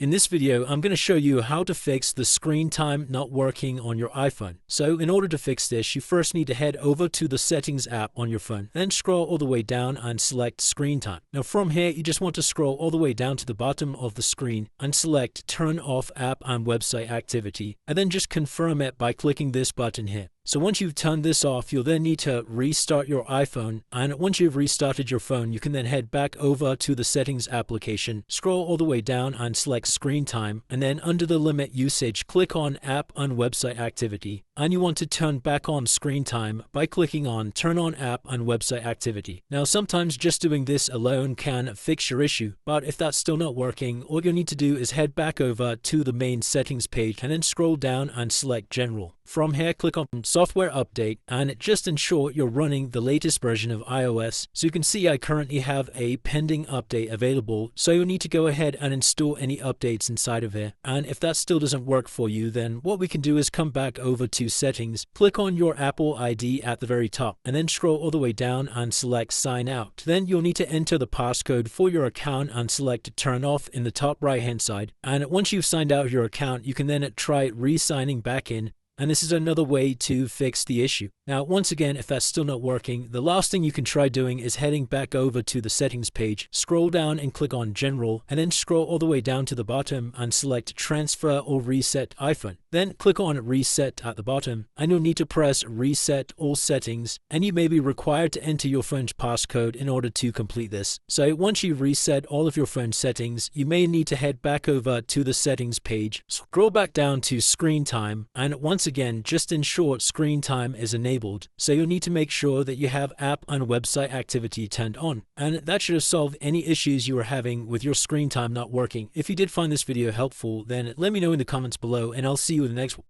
In this video, I'm going to show you how to fix the screen time not working on your iPhone. So in order to fix this, you first need to head over to the settings app on your phone, then scroll all the way down and select screen time. Now from here, you just want to scroll all the way down to the bottom of the screen and select turn off app and website activity, and then just confirm it by clicking this button here. So once you've turned this off, you'll then need to restart your iPhone, and once you've restarted your phone, you can then head back over to the settings application, scroll all the way down and select screen time, and then under the limit usage, click on app and website activity, and you want to turn back on screen time by clicking on turn on app and website activity. Now sometimes just doing this alone can fix your issue, but if that's still not working, all you need to do is head back over to the main settings page and then scroll down and select general. From here, click on software update, and just ensure you're running the latest version of iOS. So you can see I currently have a pending update available, so you'll need to go ahead and install any updates inside of here. And if that still doesn't work for you, then what we can do is come back over to settings, click on your Apple ID at the very top, and then scroll all the way down and select sign out. Then you'll need to enter the passcode for your account and select turn off in the top right hand side. And once you've signed out of your account, you can then try re-signing back in. And this is another way to fix the issue. Now, once again, if that's still not working, the last thing you can try doing is heading back over to the settings page, scroll down and click on general, and then scroll all the way down to the bottom and select transfer or reset iPhone. Then click on reset at the bottom, and you'll need to press reset all settings, and you may be required to enter your phone's passcode in order to complete this. So once you've reset all of your phone settings, you may need to head back over to the settings page, scroll back down to screen time, and once again, just ensure screen time is enabled. So you'll need to make sure that you have app and website activity turned on. And that should have solved any issues you were having with your screen time not working. If you did find this video helpful, then let me know in the comments below, and I'll see you in the next one.